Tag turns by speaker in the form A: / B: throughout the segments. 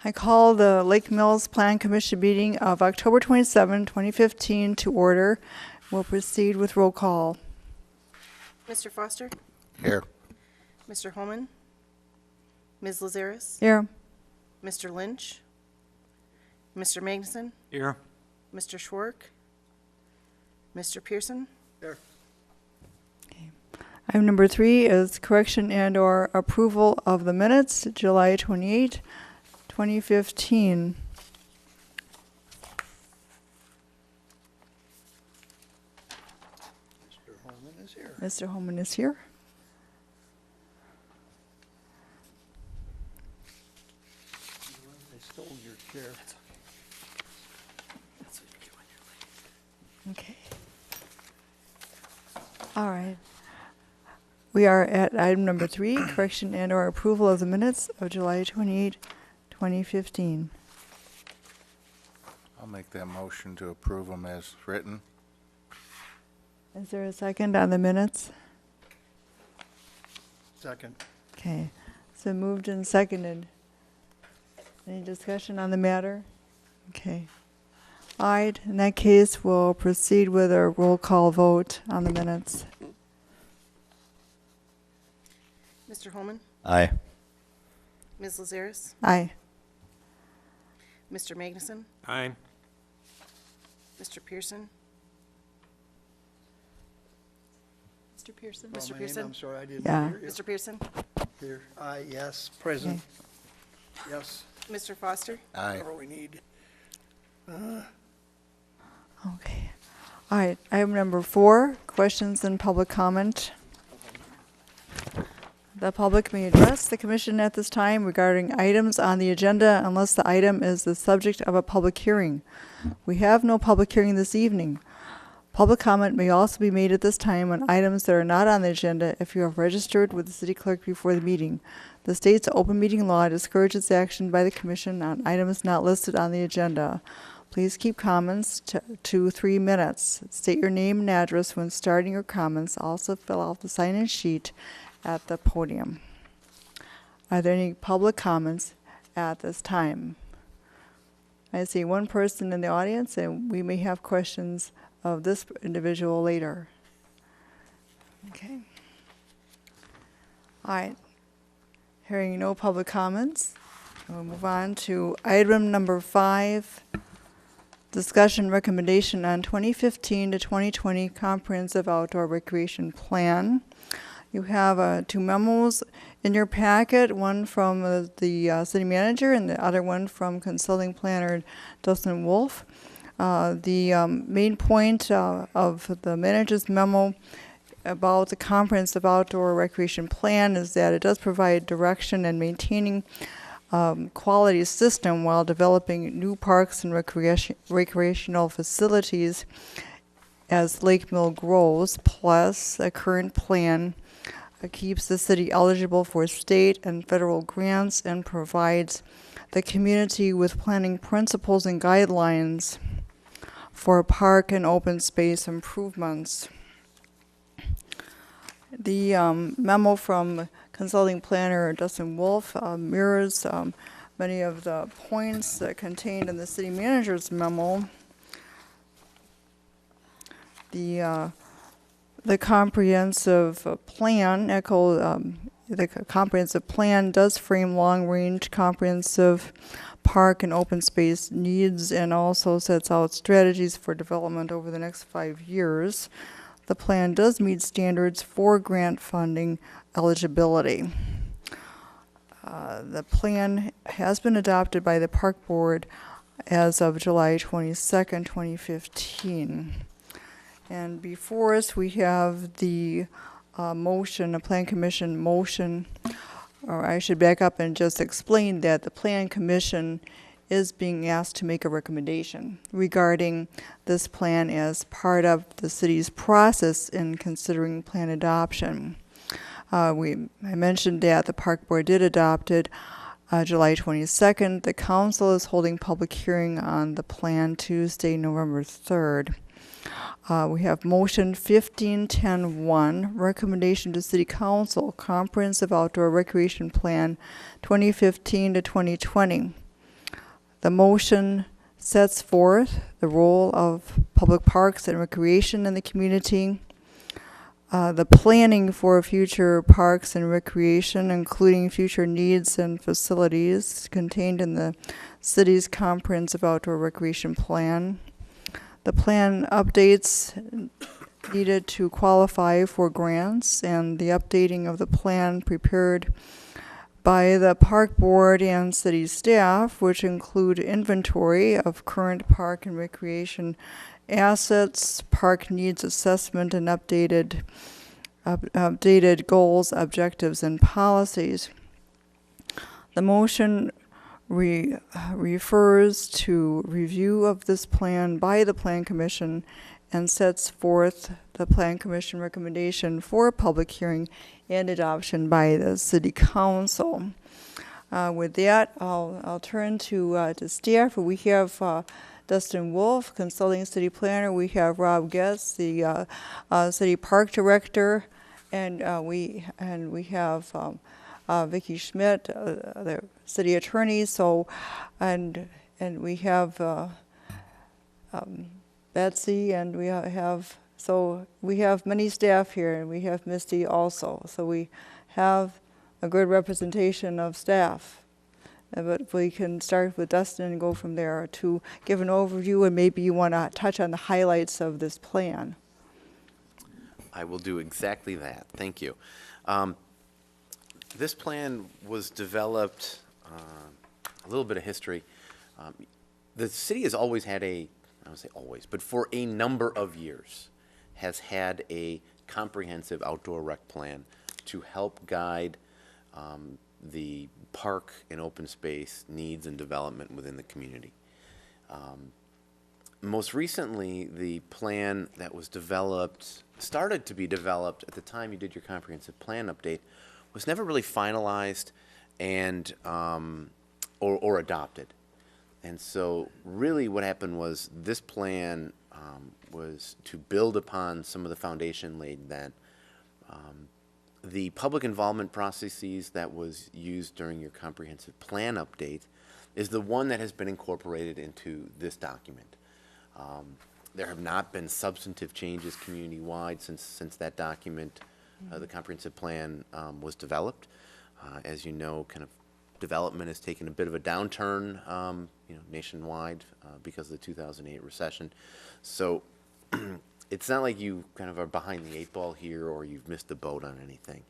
A: I call the Lake Mills Plan Commission meeting of October 27, 2015 to order. We'll proceed with roll call.
B: Mr. Foster?
C: Here.
B: Mr. Holman? Ms. Lazaris?
A: Here.
B: Mr. Lynch? Mr. Magnuson?
D: Here.
B: Mr. Schwark? Mr. Pearson?
D: Here.
A: Item number 3 is correction and or approval of the minutes, July 28, 2015.
C: Mr. Holman is here.
A: Mr. Holman is here.
C: I stole your chair.
A: Okay. All right. We are at item number 3, correction and or approval of the minutes of July 28, 2015.
C: I'll make that motion to approve them as written.
A: Is there a second on the minutes?
C: Second.
A: Okay. So moved and seconded. Any discussion on the matter? Okay. All right. In that case, we'll proceed with a roll call vote on the minutes.
B: Mr. Holman?
C: Aye.
B: Ms. Lazaris?
A: Aye.
B: Mr. Magnuson?
D: Aye.
B: Mr. Pearson? Mr. Pearson?
E: Oh,
B: Mr.
E: my name,
B: Pearson?
E: I'm sorry, I didn't
A: Yeah.
E: hear you.
B: Mr. Pearson?
E: Here, aye, yes, present, yes,
B: Mr. Foster?
C: Aye.
E: whatever we need.
A: Okay. All right. Item number 4, questions and public comment. The public may address the commission at this time regarding items on the agenda unless the item is the subject of a public hearing. We have no public hearing this evening. Public comment may also be made at this time on items that are not on the agenda if you have registered with the city clerk before the meeting. The state's open meeting law discourages action by the commission on items not listed on the agenda. Please keep comments to 3 minutes. State your name and address when starting your comments. Also fill out the sign-in sheet at the podium. Are there any public comments at this time? I see one person in the audience, and we may have questions of this individual later. Okay. All right. Hearing no public comments, we'll move on to item number 5, discussion recommendation on 2015 to 2020 Comprehensive Outdoor Recreation Plan. You have 2 memos in your packet, one from the city manager and the other one from consulting planner Dustin Wolf. The main point of the manager's memo about the Comprehensive Outdoor Recreation Plan is that it does provide direction in maintaining quality system while developing new parks and recreational facilities as Lake Mill grows. Plus, a current plan keeps the city eligible for state and federal grants and provides the community with planning principles and guidelines for park and open space improvements. The memo from consulting planner Dustin Wolf mirrors many of the points that contained in the city manager's memo. The comprehensive plan the comprehensive plan does frame long-range comprehensive park and open space needs and also sets out strategies for development over the next 5 years. The plan does meet standards for grant funding eligibility. The plan has been adopted by the Park Board as of July 22nd, 2015. And before us, we have the motion, a Plan Commission motion, or I should back up and just explain that the Plan Commission is being asked to make a recommendation regarding this plan as part of the city's process in considering plan adoption. I mentioned that the Park Board did adopt it July 22nd. The Council is holding public hearing on the plan Tuesday, November 3rd. We have motion 1510-1, recommendation to City Council, Comprehensive Outdoor Recreation Plan 2015 to 2020. The motion sets forth the role of public parks and recreation in the community, the planning for future parks and recreation, including future needs and facilities contained in the city's comprehensive outdoor recreation plan. The plan updates needed to qualify for grants, and the updating of the plan prepared by the park board and city staff, which include inventory of current park and recreation assets, park needs assessment, and updated goals, objectives, and policies. The motion refers to review of this plan by the Plan Commission and sets forth the Plan Commission recommendation for a public hearing and adoption by the City Council. With that, I'll turn to staff. We have Dustin Wolf, Consulting City Planner. We have Rob Getz, the City Park Director, and we have Vicki Schmidt, the City Attorney. So, and we have Betsy, and we have many staff here, and we have Misty also. So we have a good representation of staff. But we can start with Dustin and go from there to give an overview, and maybe you want to touch on the highlights of this plan.
D: I will do exactly that. Thank you. This plan was developed, a little bit of history. The city has always had I don't say always, but for a number of years has had a comprehensive outdoor rec plan to help guide the park and open space needs and development within the community. Most recently, the plan that was started to be developed at the time you did your comprehensive plan update, was never really finalized and or adopted. And so really what happened was this plan was to build upon some of the foundation laid then. The public involvement processes that was used during your comprehensive plan update is the one that has been incorporated into this document. There have not been substantive changes community-wide since that document, the comprehensive plan, was developed. As you know, kind of development has taken a bit of a downturn, nationwide because of the 2008 recession. So it's not like you kind of are behind the eight ball here or you've missed the boat on anything.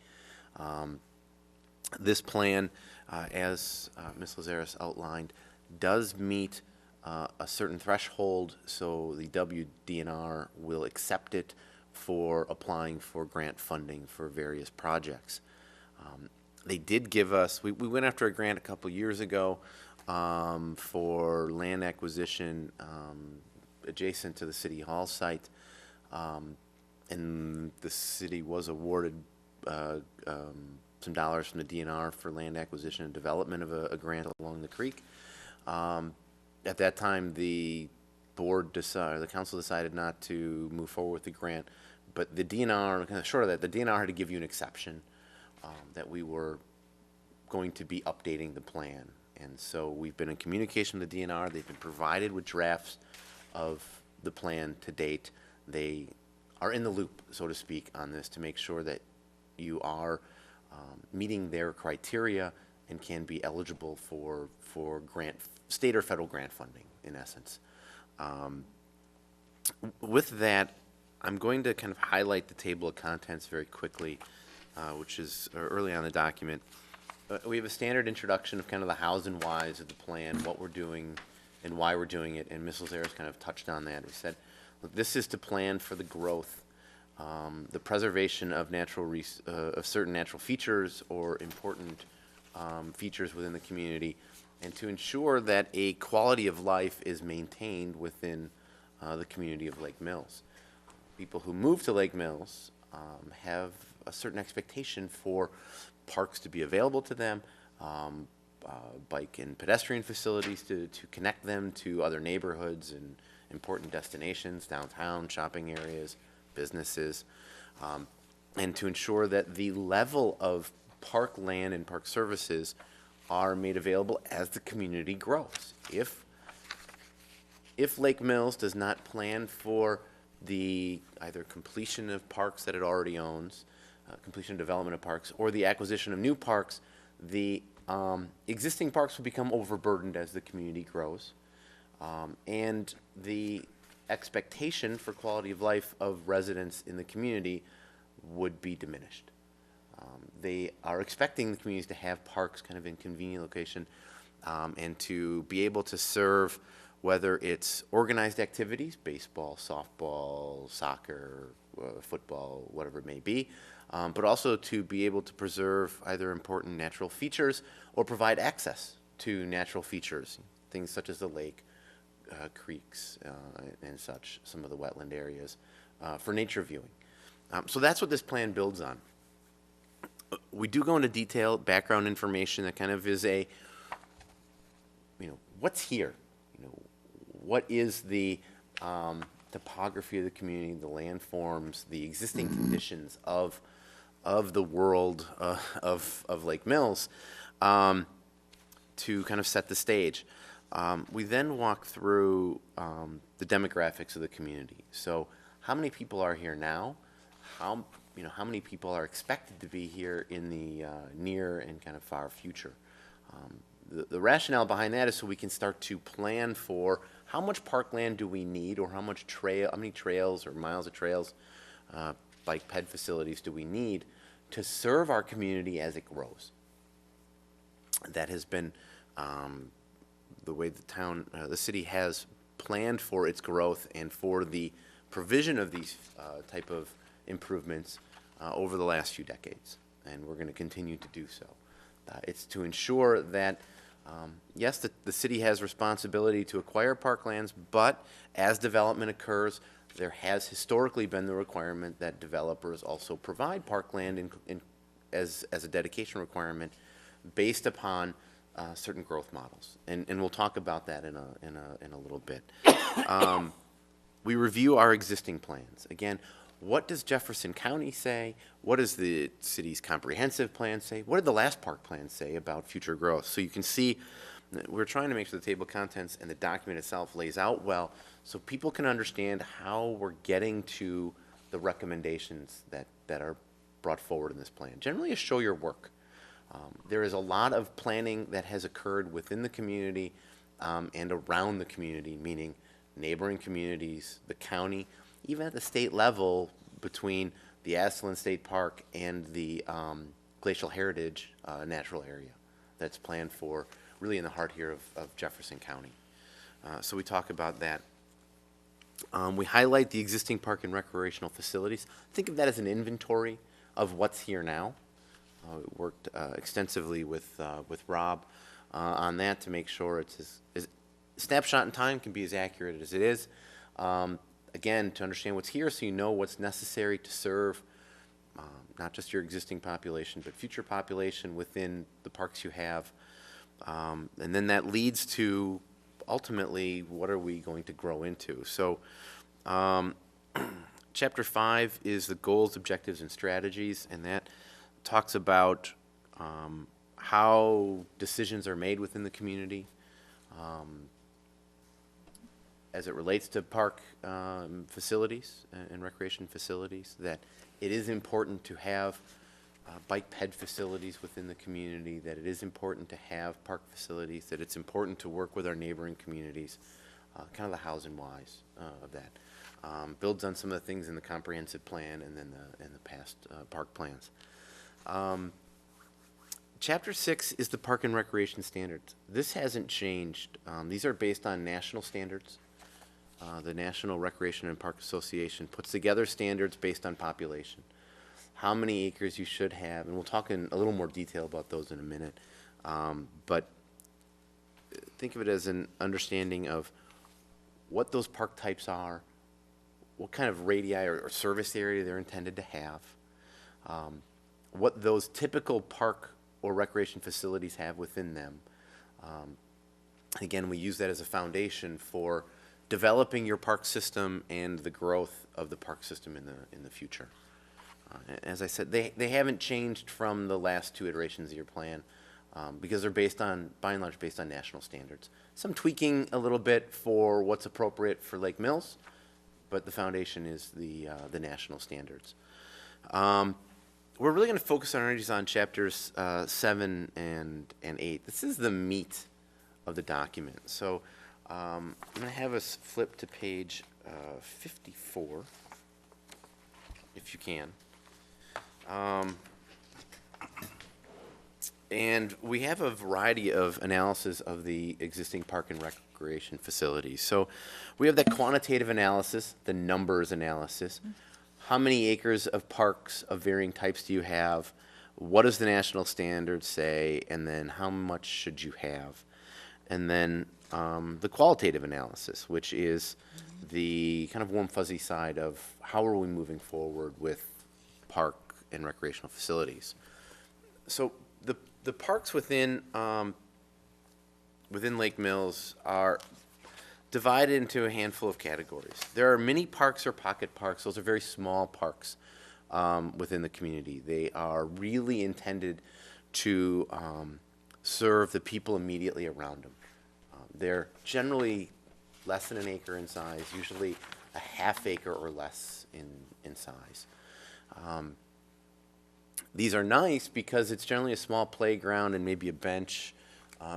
D: This plan, as Ms. Lazaris outlined, does meet a certain threshold, so the WDNR will accept it for applying for grant funding for various projects. They did give us, we went after a grant a couple years ago for land acquisition adjacent to the City Hall site, and the city was awarded some dollars from the DNR for land acquisition and development of a grant along the creek. At that time, the council decided not to move forward with the grant, but the DNR, kind of short of that, the DNR had to give you an exception that we were going to be updating the plan. And so we've been in communication with the DNR. They've been provided with drafts of the plan to date. They are in the loop, so to speak, on this to make sure that you are meeting their criteria and can be eligible for grant, state or federal grant funding, in essence. With that, I'm going to kind of highlight the table of contents very quickly, which is early on in the document. We have a standard introduction of kind of the hows and whys of the plan, what we're doing and why we're doing it, and Ms. Lazaris kind of touched on that. We said, look, this is to plan for the growth, the preservation of of certain natural features or important features within the community, and to ensure that a quality of life is maintained within the community of Lake Mills. People who move to Lake Mills have a certain expectation for parks to be available to them, bike and pedestrian facilities to connect them to other neighborhoods and important destinations, downtown, shopping areas, businesses, and to ensure that the level of park land and park services are made available as the community grows. If If Lake Mills does not plan for the either completion of parks that it already owns, completion of development of parks, or the acquisition of new parks, the existing parks will become overburdened as the community grows. And the expectation for quality of life of residents in the community would be diminished. They are expecting the communities to have parks kind of in convenient location, and to be able to serve, whether it's organized activities, baseball, softball, soccer, football, whatever it may be, but also to be able to preserve either important natural features or provide access to natural features, things such as the lake, creeks, and such, some of the wetland areas, for nature viewing. So that's what this plan builds on. We do go into detail, background information that kind of is a, what's here? What is the topography of the community, the landforms, the existing conditions of the world of Lake Mills, to kind of set the stage. We then walk through the demographics of the community. So how many people are here now? How many people are expected to be here in the near and kind of far future? The rationale behind that is so we can start to plan for how much parkland do we need, or how many trails or miles of trails, bike ped facilities do we need to serve our community as it grows. That has been the way the city has planned for its growth and for the provision of these type of improvements over the last few decades, and we're going to continue to do so. It's to ensure that, yes, the city has responsibility to acquire parklands, but as development occurs, there has historically been the requirement that developers also provide parkland as a dedication requirement based upon certain growth models, and we'll talk about that in a little bit. We review our existing plans. Again, what does Jefferson County say? What does the city's comprehensive plan say? What did the last park plan say about future growth? So you can see we're trying to make sure the table of contents and the document itself lays out well so people can understand how we're getting to the recommendations that are brought forward in this plan. Generally, a show your work. There is a lot of planning that has occurred within the community and around the community, meaning neighboring communities, the county, even at the state level between the Ashland State Park and the Glacial Heritage Natural Area that's planned for really in the heart here of Jefferson County. So we talk about that. We highlight the existing park and recreational facilities. Think of that as an inventory of what's here now. We worked extensively with Rob on that to make sure it's as snapshot in time can be as accurate as it is. Again, to understand what's here so you know what's necessary to serve not just your existing population, but future population within the parks you have. And then that leads to, ultimately, what are we going to grow into? So Chapter 5 is the goals, objectives, and strategies, and that talks about how decisions are made within the community as it relates to park facilities and recreation facilities, that it is important to have bike ped facilities within the community, that it is important to have park facilities, that it's important to work with our neighboring communities, kind of the hows and whys of that. Builds on some of the things in the comprehensive plan and then in the past park plans. Chapter 6 is the park and recreation standards. This hasn't changed. These are based on national standards. The National Recreation and Park Association puts together standards based on population. How many acres you should have, and we'll talk in a little more detail about those in a minute. But think of it as an understanding of what those park types are, what kind of radii or service area they're intended to have, what those typical park or recreation facilities have within them. Again, we use that as a foundation for developing your park system and the growth of the park system in the future. As I said, they haven't changed from the last two iterations of your plan. because they're based on, by and large, based on national standards. Some tweaking a little bit for what's appropriate for Lake Mills, but the foundation is the national standards. We're really going to focus our energies on chapters 7 and 8. This is the meat of the document. So I'm going to have us flip to page 54, if you can. And we have a variety of analysis of the existing park and recreation facilities. So we have that quantitative analysis, the numbers analysis. How many acres of parks of varying types do you have? What does the national standard say? And then how much should you have? And then the qualitative analysis, which is the kind of warm fuzzy side of how are we moving forward with park and recreational facilities. So the parks within Lake Mills are divided into a handful of categories. There are mini parks or pocket parks. Those are very small parks within the community. They are really intended to serve the people immediately around them. They're generally less than an acre in size, usually a half acre or less in size. These are nice because it's generally a small playground and maybe a bench,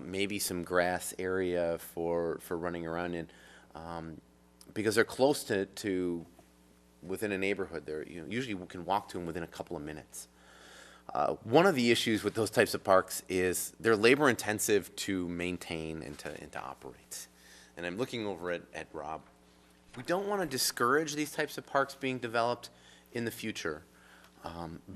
D: maybe some grass area for running around in, because they're close to within a neighborhood. They're, usually we can walk to them within a couple of minutes. One of the issues with those types of parks is they're labor intensive to maintain and to operate. And I'm looking over at Rob. We don't want to discourage these types of parks being developed in the future.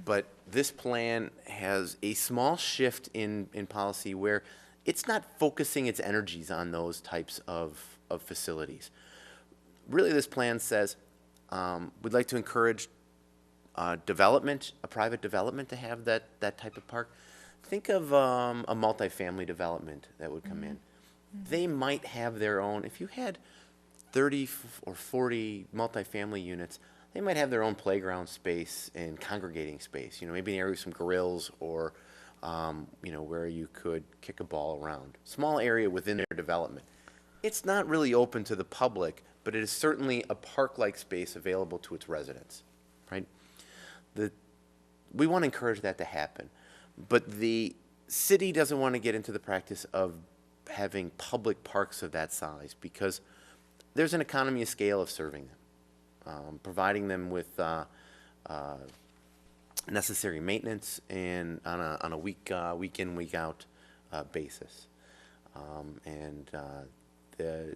D: But this plan has a small shift in policy where it's not focusing its energies on those types of facilities. Really, this plan says we'd like to encourage development, a private development, to have that type of park. Think of a multifamily development that would come in. They might have their own, if you had 30 or 40 multifamily units, they might have their own playground space and congregating space, maybe an area with some grills or, where you could kick a ball around. Small area within their development. It's not really open to the public, but it is certainly a park-like space available to its residents, right? We want to encourage that to happen, but the city doesn't want to get into the practice of having public parks of that size because there's an economy of scale of serving them. Providing them with necessary maintenance and on a week in, week out basis. The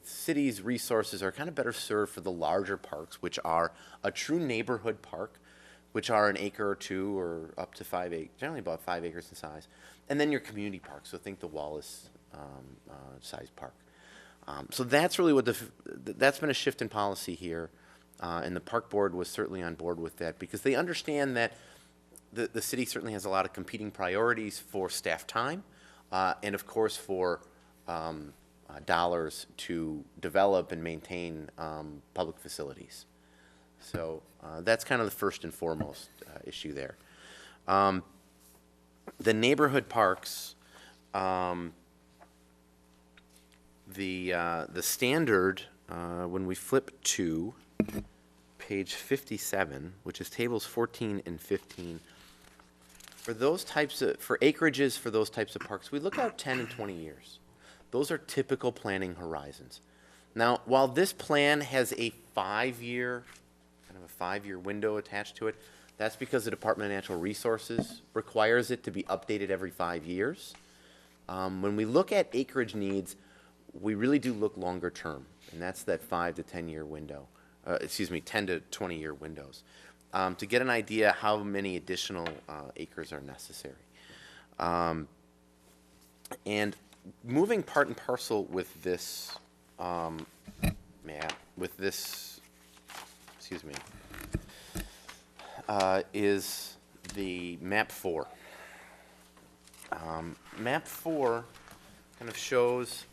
D: city's resources are kind of better served for the larger parks, which are a true neighborhood park, which are an acre or two or up to 5 acres, generally about 5 acres in size. And then your community parks, so think the Wallace sized park. So that's really that's been a shift in policy here. And the park board was certainly on board with that because they understand that the city certainly has a lot of competing priorities for staff time and, of course, for dollars to develop and maintain public facilities. So that's kind of the first and foremost issue there. The neighborhood parks, the standard, when we flip to page 57, which is tables 14 and 15, for those types of, for acreages for those types of parks, we look out 10 and 20 years. Those are typical planning horizons. Now, while this plan has a 5-year, kind of a 5-year window attached to it, that's because the Department of Natural Resources requires it to be updated every 5 years. When we look at acreage needs, we really do look longer term, and that's that 5 to 10 year window. 10 to 20 year windows, to get an idea how many additional acres are necessary. And moving part and parcel with this map, is the map 4. Map 4 kind of shows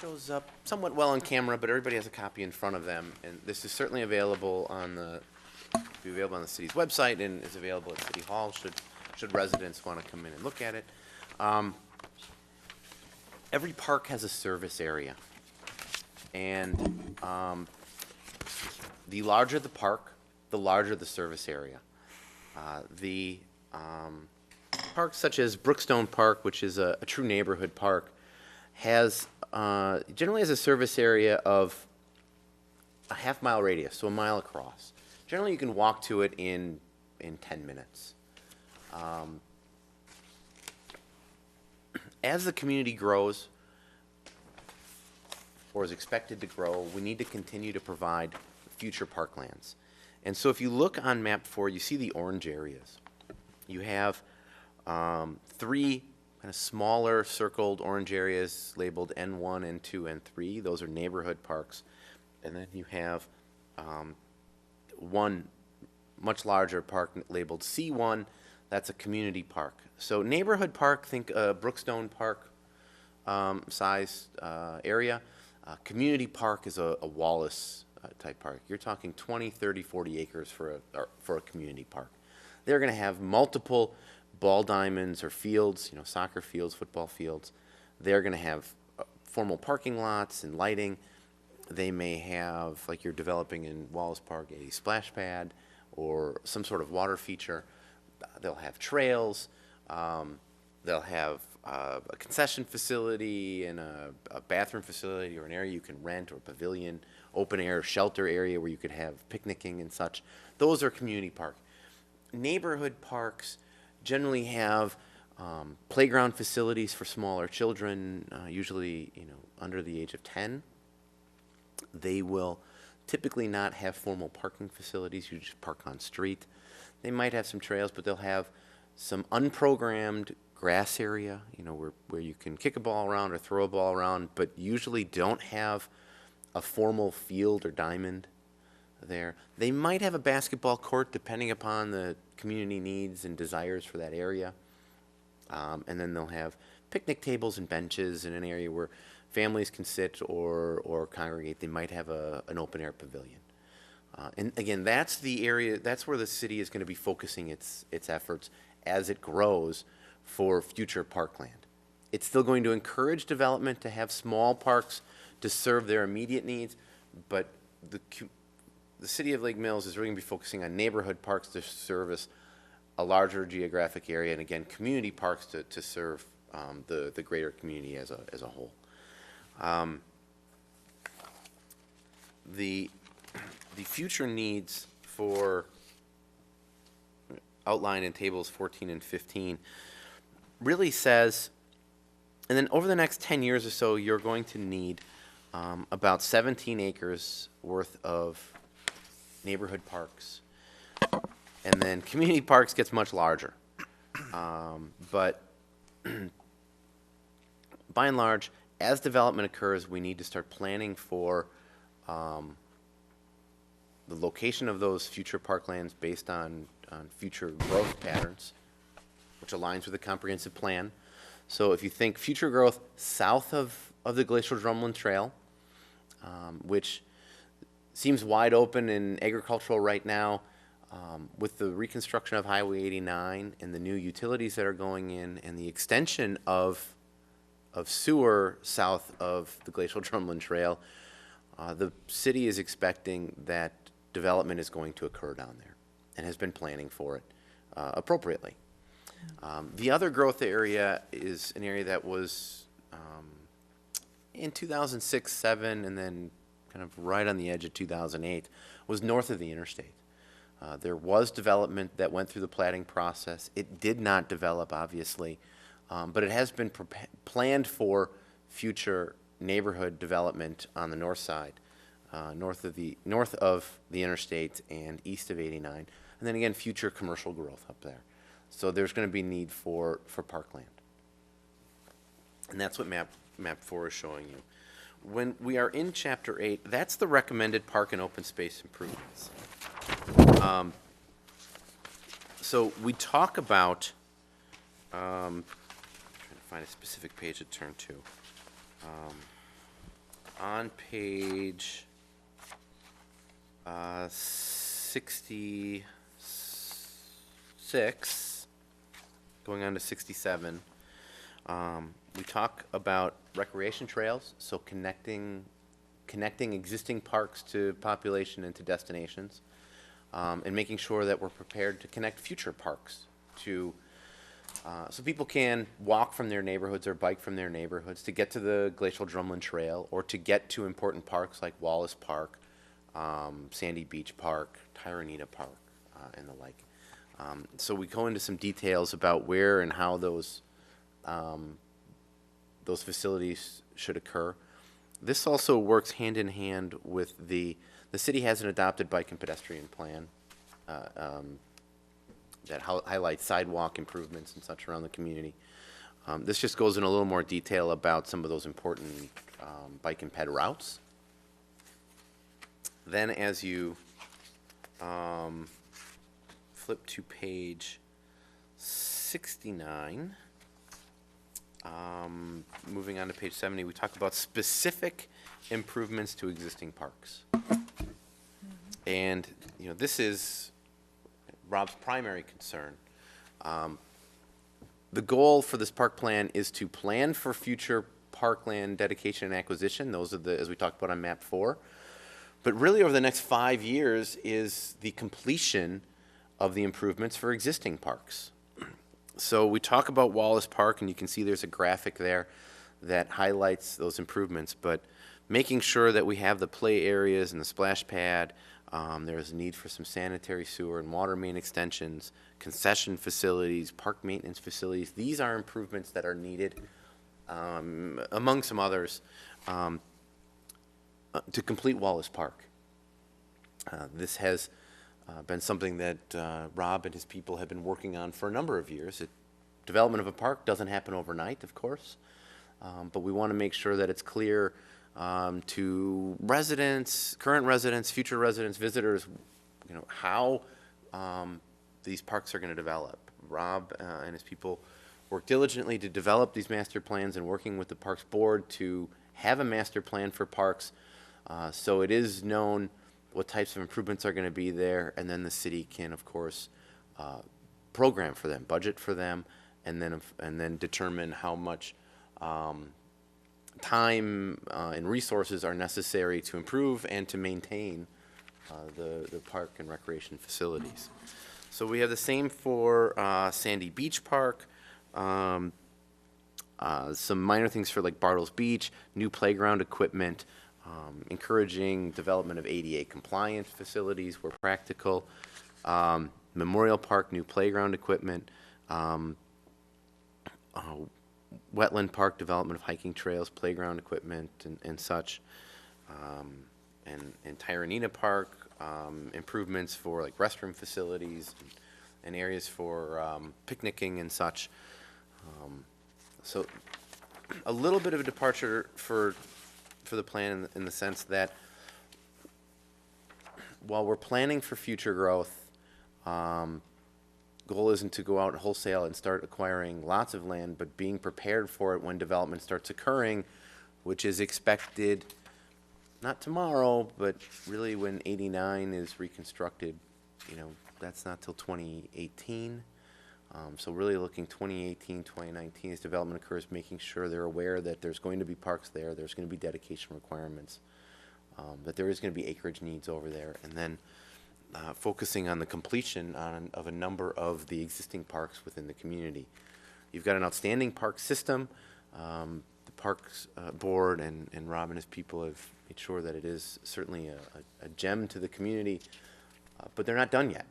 D: shows up somewhat well on camera, but everybody has a copy in front of them, and this is certainly available on the city's website and is available at City Hall should residents want to come in and look at it. Every park has a service area, and the larger the park, the larger the service area. The parks such as Brookstone Park, which is a true neighborhood park, has generally has a service area of a half-mile radius, so a mile across. Generally, you can walk to it in 10 minutes. As the community grows, or is expected to grow, we need to continue to provide future parklands. And so if you look on map 4, you see the orange areas. You have 3 kind of smaller circled orange areas labeled N1, N2, N3. Those are neighborhood parks. And then you have one much larger park labeled C1. That's a community park. So neighborhood park, think Brookstone Park size area. Community park is a Wallace type park. You're talking 20, 30, 40 acres for a community park. They're going to have multiple ball diamonds or fields, soccer fields, football fields. They're going to have formal parking lots and lighting. They may have, like you're developing in Wallace Park, a splash pad or some sort of water feature. They'll have trails. They'll have a concession facility and a bathroom facility or an area you can rent or pavilion, open air shelter area where you could have picnicking and such. Those are community park. Neighborhood parks generally have playground facilities for smaller children, usually under the age of 10. They will typically not have formal parking facilities. You just park on street. They might have some trails, but they'll have some unprogrammed grass area, where you can kick a ball around or throw a ball around, but usually don't have a formal field or diamond there. They might have a basketball court depending upon the community needs and desires for that area. And then they'll have picnic tables and benches in an area where families can sit or congregate. They might have an open air pavilion. And again, that's the area, that's where the city is going to be focusing its efforts as it grows for future parkland. It's still going to encourage development to have small parks to serve their immediate needs, but the city of Lake Mills is really going to be focusing on neighborhood parks to service a larger geographic area, and again, community parks to serve the greater community as a whole. The future needs for outlined in tables 14 and 15 really says, and then over the next 10 years or so, you're going to need about 17 acres worth of neighborhood parks. And then community parks gets much larger. But by and large, as development occurs, we need to start planning for the location of those future parklands based on future growth patterns, which aligns with the comprehensive plan. So if you think future growth south of the Glacial Drumlin Trail, which seems wide open and agricultural right now, with the reconstruction of Highway 89 and the new utilities that are going in and the extension of sewer south of the Glacial Drumlin Trail, the city is expecting that development is going to occur down there and has been planning for it appropriately. The other growth area is an area that was in 2006, 7, and then kind of right on the edge of 2008, was north of the interstate. There was development that went through the platting process. It did not develop, obviously, but it has been planned for future neighborhood development on the north side, north of the interstate and east of 89, and then again future commercial growth up there. So there's going to be need for parkland, and that's what map 4 is showing you. When we are in Chapter 8, that's the recommended park and open space improvements. So we talk about, trying to find a specific page to turn to. on page 66, going on to 67, we talk about recreation trails, so connecting existing parks to population and to destinations, and making sure that we're prepared to connect future parks to, so people can walk from their neighborhoods or bike from their neighborhoods to get to the Glacial Drumlin Trail or to get to important parks like Wallace Park, Sandy Beach Park, Tyranita Park, and the like. So we go into some details about where and how those facilities should occur. This also works hand in hand with the city has an adopted bike and pedestrian plan that highlights sidewalk improvements and such around the community. This just goes in a little more detail about some of those important bike and ped routes. Then as you flip to page 69, moving on to page 70, we talk about specific improvements to existing parks. And, you know, this is Rob's primary concern. The goal for this park plan is to plan for future parkland dedication and acquisition. Those are the, as we talked about on map 4. But really over the next 5 years is the completion of the improvements for existing parks. So we talk about Wallace Park, and you can see there's a graphic there that highlights those improvements, but making sure that we have the play areas and the splash pad. There's a need for some sanitary sewer and water main extensions, concession facilities, park maintenance facilities. These are improvements that are needed, among some others, to complete Wallace Park. This has been something that Rob and his people have been working on for a number of years. Development of a park doesn't happen overnight, of course, but we want to make sure that it's clear to residents, current residents, future residents, visitors, you know, how these parks are going to develop. Rob and his people work diligently to develop these master plans and working with the Parks Board to have a master plan for parks so it is known what types of improvements are going to be there, and then the city can, of course, program for them, budget for them, and then determine how much time and resources are necessary to improve and to maintain the park and recreation facilities. So we have the same for Sandy Beach Park, some minor things for like Bartles Beach, new playground equipment, encouraging development of ADA compliant facilities where practical, Memorial Park, new playground equipment, Wetland Park, development of hiking trails, playground equipment, and such, and Tyranita Park, improvements for like restroom facilities and areas for picnicking and such. So a little bit of a departure for the plan in the sense that while we're planning for future growth, goal isn't to go out wholesale and start acquiring lots of land, but being prepared for it when development starts occurring, which is expected not tomorrow, but really when 89 is reconstructed. You know, that's not till 2018. So really looking 2018, 2019 as development occurs, making sure they're aware that there's going to be parks there, there's going to be dedication requirements, that there is going to be acreage needs over there, and then focusing on the completion of a number of the existing parks within the community. You've got an outstanding park system. The Parks Board and Rob and his people have made sure that it is certainly a gem to the community, but they're not done yet.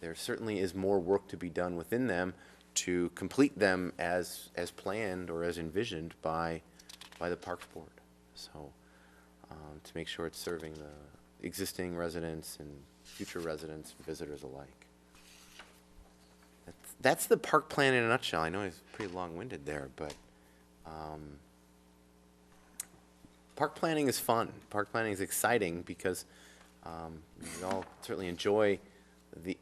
D: There certainly is more work to be done within them to complete them as planned or as envisioned by the Parks Board. So to make sure it's serving the existing residents and future residents, visitors alike. That's the park plan in a nutshell. I know it's pretty long-winded there, but park planning is fun. Park planning is exciting because we all certainly enjoy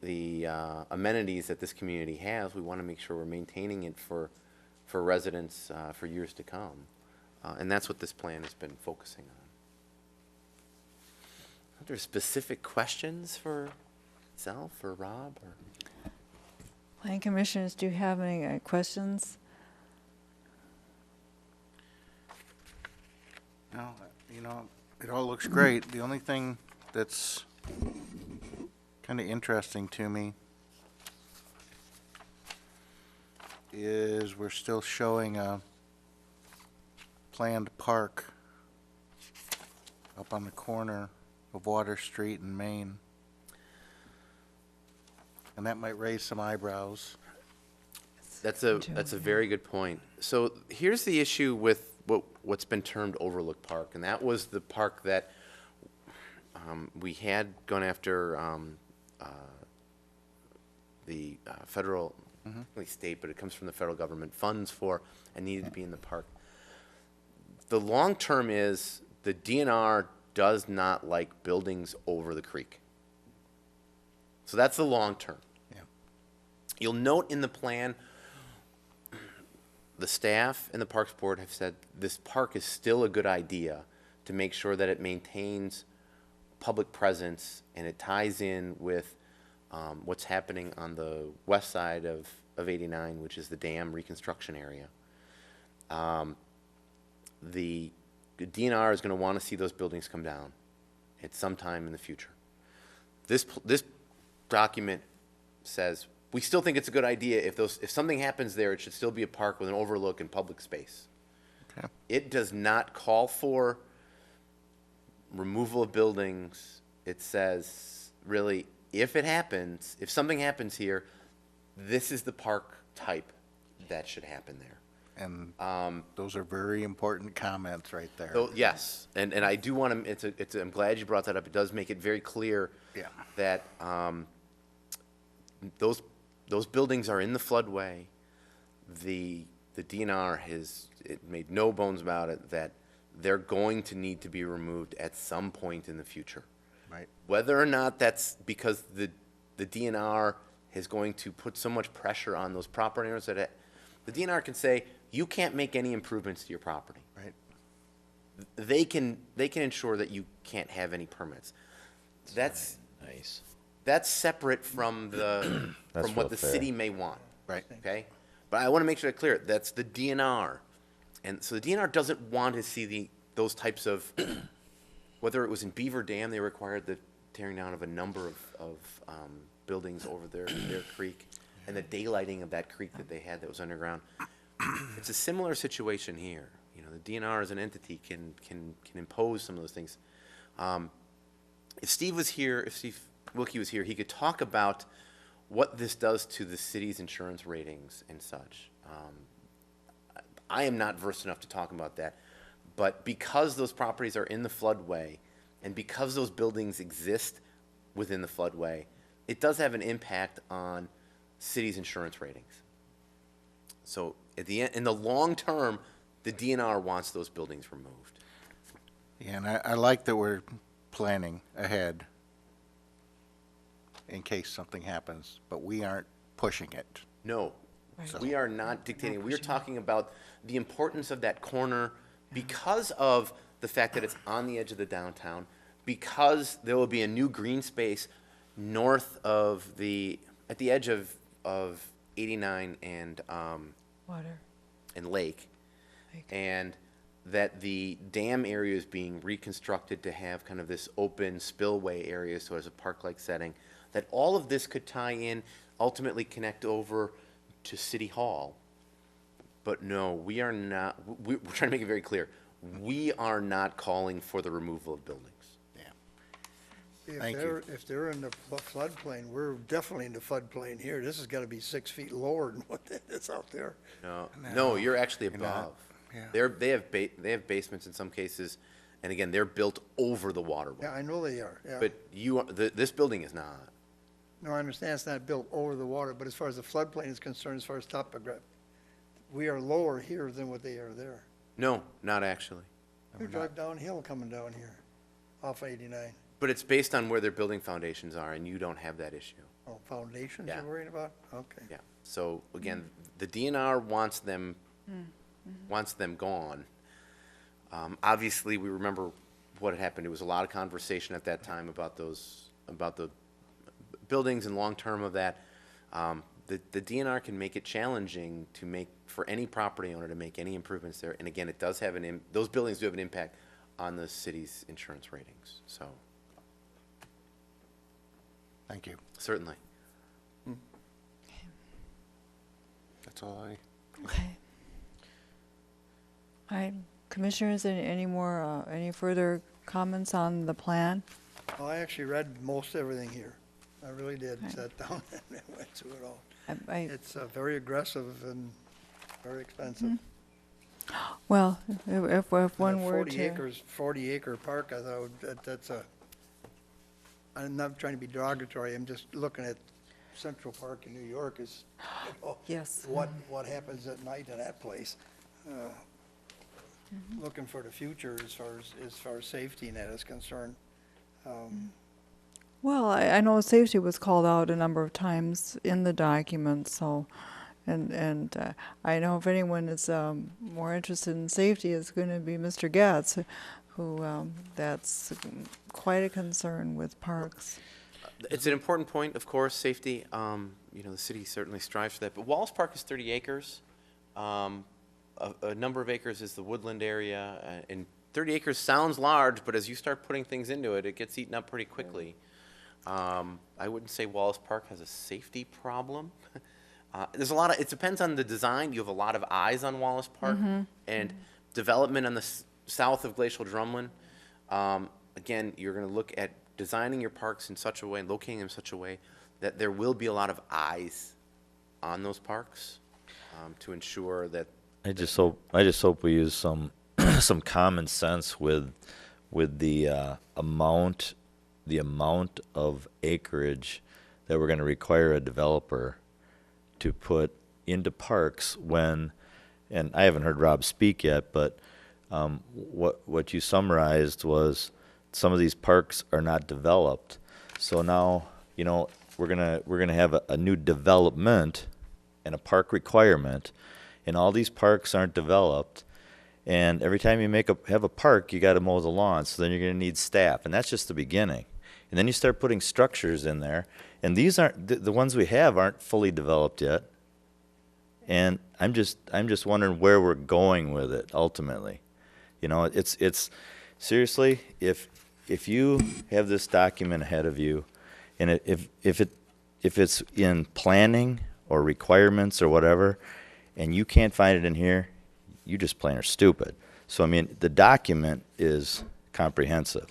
D: the amenities that this community has. We want to make sure we're maintaining it for residents for years to come. And that's what this plan has been focusing on. Director, specific questions for self or Rob? Or?
A: Planning commissioners, do you have any questions?
C: No, it all looks great. The only thing that's kind of interesting to me is we're still showing a planned park up on the corner of Water Street and Main. And that might raise some eyebrows.
D: That's a very good point. So here's the issue with what's been termed Overlook Park, and that was the park that we had gone after the federal, really state, but it comes from the federal government funds for, and needed to be in the park. The long term is the DNR does not like buildings over the creek. So that's the long term.
C: Yeah.
D: You'll note in the plan, the staff and the Parks Board have said this park is still a good idea to make sure that it maintains public presence and it ties in with what's happening on the west side of 89, which is the dam reconstruction area. The DNR is going to want to see those buildings come down at some time in the future. This document says we still think it's a good idea. If something happens there, it should still be a park with an overlook and public space.
C: Okay.
D: It does not call for removal of buildings. It says, really, if something happens here, this is the park type that should happen there.
C: And those are very important comments right there.
D: So, yes, and I do want to, I'm glad you brought that up. It does make it very clear
C: Yeah.
D: that those buildings are in the floodway. The DNR has made no bones about it that they're going to need to be removed at some point in the future.
C: Right.
D: Whether or not that's because the DNR is going to put so much pressure on those property owners that the DNR can say, you can't make any improvements to your property.
C: Right.
D: They can ensure that you can't have any permits. That's
F: Nice.
D: that's separate from the
F: That's
D: from what
F: real
D: the
F: fair.
D: city may want.
C: Right.
D: Okay, but I want to make sure that clear. That's the DNR, and so the DNR doesn't want to see those types of whether it was in Beaver Dam, they required the tearing down of a number of buildings over their creek, and the daylighting of that creek that they had that was underground. It's a similar situation here. You know, the DNR as an entity can impose some of those things. If Steve Wilkie was here, he could talk about what this does to the city's insurance ratings and such. I am not versed enough to talk about that, but because those properties are in the floodway, and because those buildings exist within the floodway, it does have an impact on city's insurance ratings. So at the end, in the long term, the DNR wants those buildings removed.
C: Yeah, and I like that we're planning ahead in case something happens, but we aren't pushing it.
D: No, we are not dictating. We are talking about the importance of that corner because of the fact that it's on the edge of the downtown, because there will be a new green space north of at the edge of 89 and
A: Water.
D: and Lake, and that the dam area is being reconstructed to have kind of this open spillway area, so as a park-like setting, that all of this could tie in, ultimately connect over to City Hall. But no, we are not, we're trying to make it very clear, we are not calling for the removal of buildings. Thank you.
E: If they're in the floodplain, we're definitely in the floodplain here. This has got to be 6 feet lower than what is out there.
D: No, you're actually
C: You're not.
D: above.
C: Yeah.
D: They have basements in some cases, and again, they're built over the waterway.
E: Yeah, I know they are, yeah.
D: But this building is not.
E: No, I understand it's not built over the water, but as far as the floodplain is concerned, as far as topography, we are lower here than what they are there.
D: No, not actually.
E: You drive downhill coming down here off 89.
D: But it's based on where their building foundations are, and you don't have that issue.
E: Oh, foundations
D: Yeah.
E: you're worried about? Okay.
D: Yeah. So again, the DNR wants them gone. Obviously, we remember what had happened. It was a lot of conversation at that time about the buildings and long-term of that. The DNR can make it challenging for any property owner to make any improvements there. And again, it does have those buildings do have an impact on the city's insurance ratings, so
C: Thank you.
D: certainly.
C: That's all I.
A: Okay. All right, commissioners, any further comments on the plan?
E: Well, I actually read most everything here. I really did.
A: Right.
E: Sat down and went through it all.
A: I-
E: It's very aggressive and very expensive.
A: Well, if
E: And
A: one
E: a
A: were
E: 40-acre park, I thought that's I'm not trying to be derogatory, I'm just looking at Central Park in New York is,
A: Yes.
E: what happens at night in that place. Looking for the future as far as safety net is concerned.
A: Well, I know safety was called out a number of times in the document, so, and I know if anyone is more interested in safety, it's going to be Mr. Gatz, who that's quite a concern with parks.
D: It's an important point, of course, safety. The city certainly strives for that. But Wallace Park is 30 acres. A number of acres is the woodland area. And 30 acres sounds large, but as you start putting things into it, it gets eaten up pretty quickly. I wouldn't say Wallace Park has a safety problem. It depends on the design. You have a lot of eyes on Wallace Park. And development on the south of Glacial Drumlin. Again, you're going to look at designing your parks in such a way, locating them in such a way that there will be a lot of eyes on those parks to ensure that.
F: I just hope we use some some common sense with the amount of acreage that we're going to require a developer to put into parks when, and I haven't heard Rob speak yet, but what you summarized was some of these parks are not developed. So now, we're gonna have a new development and a park requirement, and all these parks aren't developed. And every time you have a park, you got to mow the lawn. So then you're going to need staff, and that's just the beginning. And then you start putting structures in there, and these aren't the ones we have aren't fully developed yet. And I'm just wondering where we're going with it ultimately. It's seriously, if you have this document ahead of you, and if it's in planning or requirements or whatever, and you can't find it in here, you just plain are stupid. So the document is comprehensive.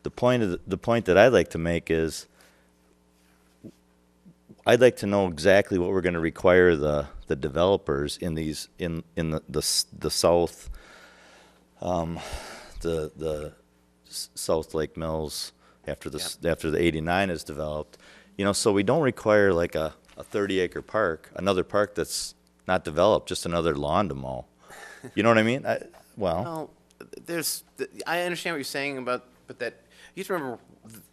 F: The point that I'd like to make is, I'd like to know exactly what we're going to require the developers in the south, the South Lake Mills after the 89 is developed, so we don't require like a 30-acre park, another park that's not developed, just another lawn to mow. You know what I mean?
D: Well, I understand what you're saying but that you have to remember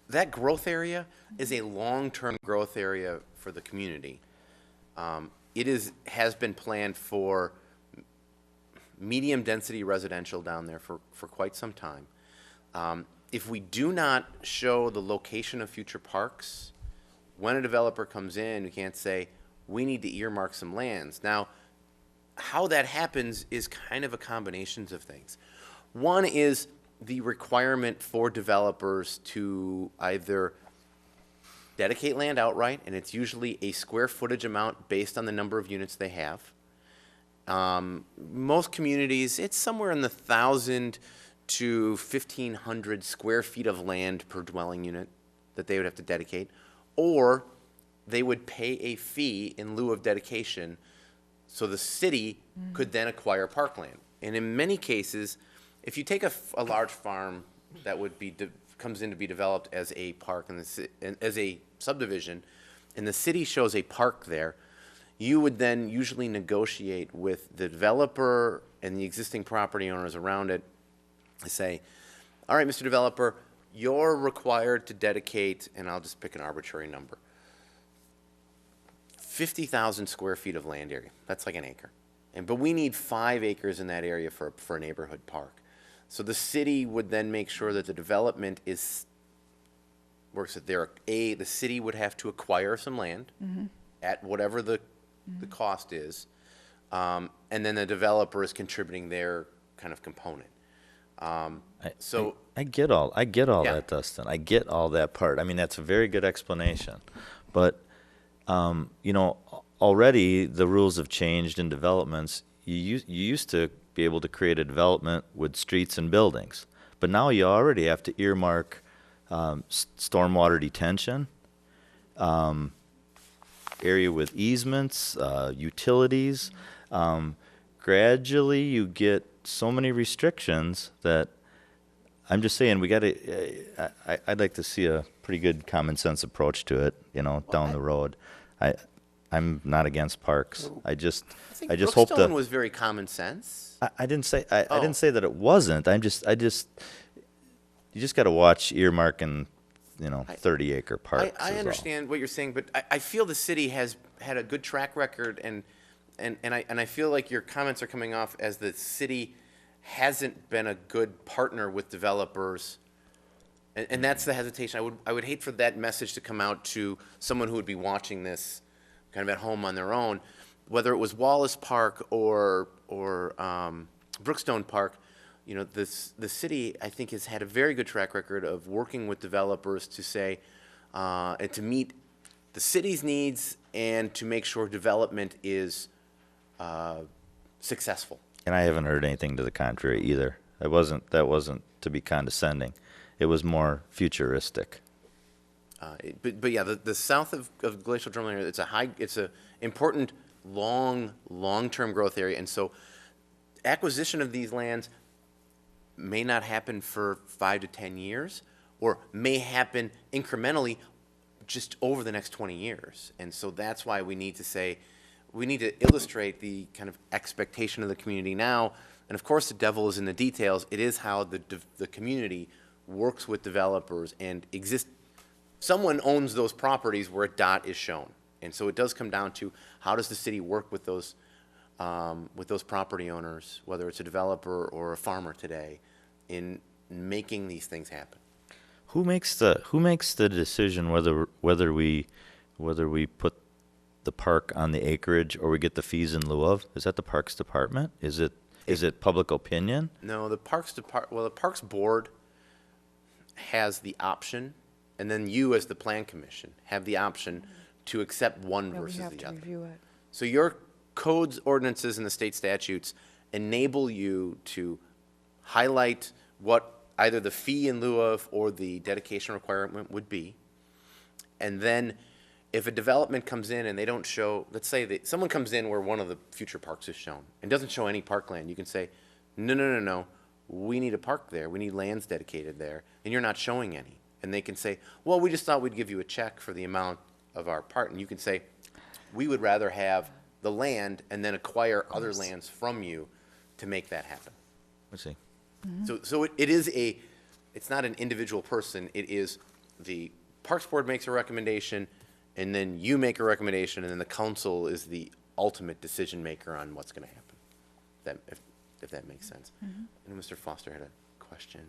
D: that growth area is a long-term growth area for the community. It has been planned for medium-density residential down there for quite some time. If we do not show the location of future parks, when a developer comes in, we can't say, we need to earmark some lands. Now, how that happens is kind of a combination of things. One is the requirement for developers to either dedicate land outright, and it's usually a square footage amount based on the number of units they have. Most communities, it's somewhere in the 1,000 to 1,500 square feet of land per dwelling unit that they would have to dedicate, or they would pay a fee in lieu of dedication so the city could then acquire parkland. And in many cases, if you take a large farm that would comes in to be developed as a park as a subdivision, and the city shows a park there, you would then usually negotiate with the developer and the existing property owners around it to say, all right, Mr. Developer, you're required to dedicate, and I'll just pick an arbitrary number, 50,000 square feet of land area. That's like an acre. But we need 5 acres in that area for a neighborhood park. So the city would then make sure that the development works that the city would have to acquire some land at whatever the cost is, and then the developer is contributing their kind of component. So
F: I get all
D: Yeah.
F: that, Dustin. I get all that part. I mean, that's a very good explanation. But already the rules have changed in developments. You used to be able to create a development with streets and buildings, but now you already have to earmark stormwater detention, area with easements, utilities. Gradually, you get so many restrictions that I'm just saying we got to. I'd like to see a pretty good common sense approach to it. Down the road. I'm not against parks. I just hope
D: Brookstone was very common sense.
F: I didn't say I
D: Oh.
F: didn't say that it wasn't. You just got to watch earmarking, 30-acre parks.
D: I
F: is all.
D: understand what you're saying, but I feel the city has had a good track record, and I feel like your comments are coming off as the city hasn't been a good partner with developers, and that's the hesitation. I would hate for that message to come out to someone who would be watching this kind of at home on their own, whether it was Wallace Park or Brookstone Park. The city, I think, has had a very good track record of working with developers to say, and to meet the city's needs and to make sure development is successful.
F: And I haven't heard anything to the contrary either. That wasn't to be condescending. It was more futuristic.
D: But yeah, the south of Glacial Drumlin area, it's a important long-term growth area, and so acquisition of these lands may not happen for 5 to 10 years, or may happen incrementally just over the next 20 years. And so that's why we need to illustrate the kind of expectation of the community now. And of course, the devil is in the details. It is how the community works with developers and someone owns those properties where a dot is shown. And so it does come down to how does the city work with those property owners, whether it's a developer or a farmer today, in making these things happen.
F: Who makes the decision whether we put the park on the acreage or we get the fees in lieu of? Is that the Parks Department? Is it public opinion?
D: No, the Parks Board has the option, and then you as the Plan Commission have the option to accept one versus the other.
A: review it.
D: So your codes, ordinances, and the state statutes enable you to highlight what either the fee in lieu of or the dedication requirement would be. And then if a development comes in and they don't show, let's say that someone comes in where one of the future parks is shown and doesn't show any parkland, you can say, no, we need a park there. We need lands dedicated there, and you're not showing any. And they can say, well, we just thought we'd give you a check for the amount of our part. And you can say, we would rather have the land and then acquire other lands from you to make that happen.
F: Let's see.
D: So it's not an individual person. It is the Parks Board makes a recommendation, and then you make a recommendation, and then the council is the ultimate decision maker on what's going to happen. If that makes sense. And Mr. Foster had a question.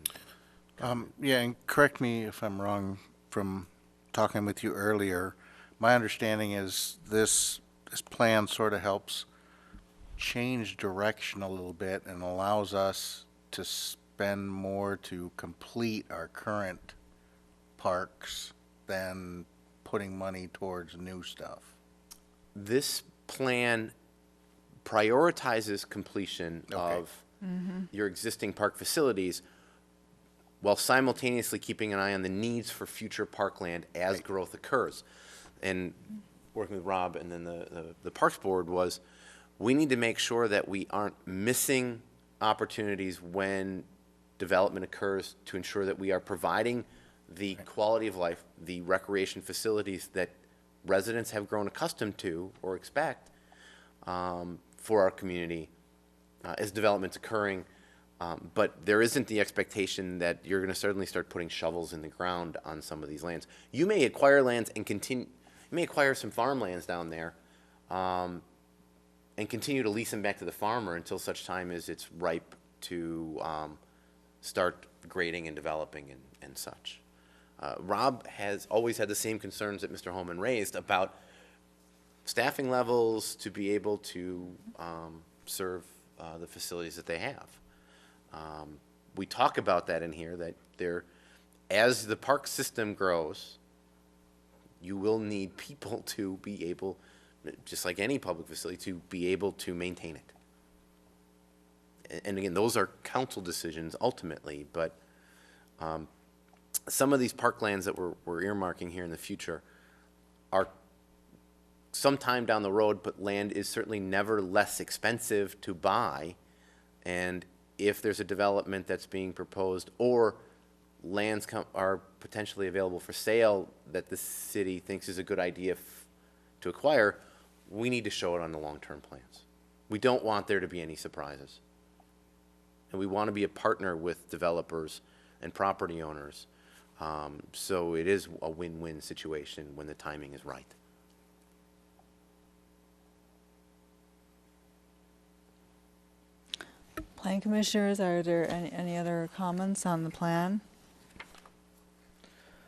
C: Yeah, and correct me if I'm wrong from talking with you earlier. My understanding is this plan sort of helps change direction a little bit and allows us to spend more to complete our current parks than putting money towards new stuff.
D: This plan prioritizes completion
C: Okay.
D: of your existing park facilities while simultaneously keeping an eye on the needs for future parkland as growth occurs. And working with Rob and then the Parks Board was, we need to make sure that we aren't missing opportunities when development occurs to ensure that we are providing the quality of life, the recreation facilities that residents have grown accustomed to or expect for our community as development's occurring. But there isn't the expectation that you're going to suddenly start putting shovels in the ground on some of these lands. You may acquire lands and you may acquire some farmlands down there and continue to lease them back to the farmer until such time as it's ripe to start grading and developing and such. Rob has always had the same concerns that Mr. Holman raised about staffing levels to be able to serve the facilities that they have. We talk about that in here, that as the park system grows, you will need people to be able, just like any public facility, to be able to maintain it. And again, those are council decisions ultimately, but some of these parklands that we're earmarking here in the future are sometime down the road, but land is certainly never less expensive to buy. And if there's a development that's being proposed, or lands are potentially available for sale that the city thinks is a good idea to acquire, we need to show it on the long-term plans. We don't want there to be any surprises. And we want to be a partner with developers and property owners. So it is a win-win situation when the timing is right.
A: Plan commissioners, are there any other comments on the plan?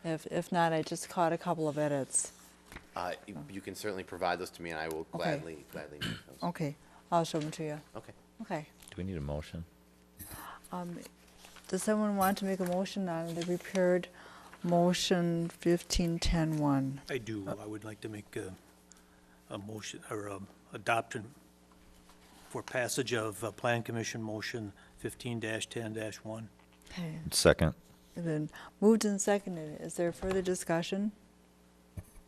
A: If not, I just caught a couple of edits.
D: You can certainly provide those to me, and I will
A: Okay.
D: gladly make those.
A: Okay, I'll show them to you.
D: Okay.
A: Okay.
F: Do we need a motion?
A: Does someone want to make a motion on the repaired motion 1510-1?
G: I do. I would like to make a motion, or adoption for passage of Plan Commission Motion 15-10-1.
A: Okay,
F: Second.
A: it's been moved and seconded. Is there further discussion?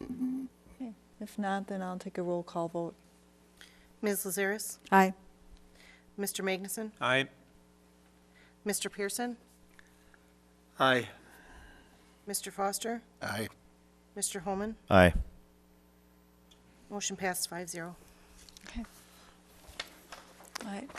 A: Okay, if not, then I'll take a roll call vote.
B: Ms. Lazarus?
A: Aye.
B: Mr. Magnuson?
G: Aye.
B: Mr. Pearson?
E: Aye.
B: Mr. Foster?
C: Aye.
B: Mr. Holman?
F: Aye.
B: Motion passed 5-0.
A: Okay. All right.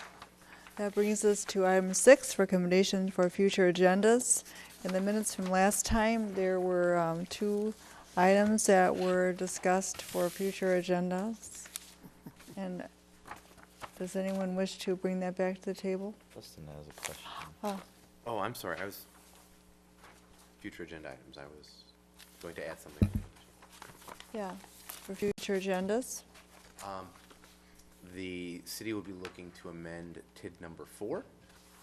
A: That brings us to item 6, recommendation for future agendas. In the minutes from last time, there were 2 items that were discussed for future agendas. And does anyone wish to bring that back to the table?
F: Justin has a question.
D: Oh, I'm sorry. Future agenda items. I was going to add something.
A: Yeah, for future agendas.
D: The city will be looking to amend TID number 4,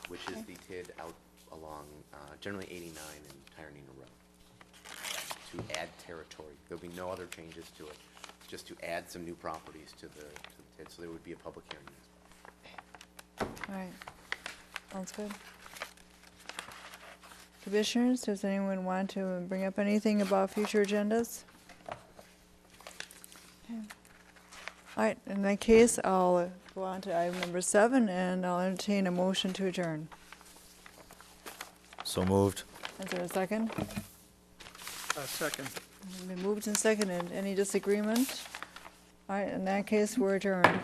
D: which is the TID out along generally 89 and Tyranina Road, to add territory. There'll be no other changes to it, just to add some new properties to the TID, so there would be a public hearing.
A: All right, sounds good. Commissioners, does anyone want to bring up anything about future agendas? Okay. All right, in that case, I'll go on to item number 7, and I'll entertain a motion to adjourn.
F: So moved.
A: Is there a second?
E: Second.
A: Been moved and seconded. Any disagreement? All right, in that case, we're adjourned.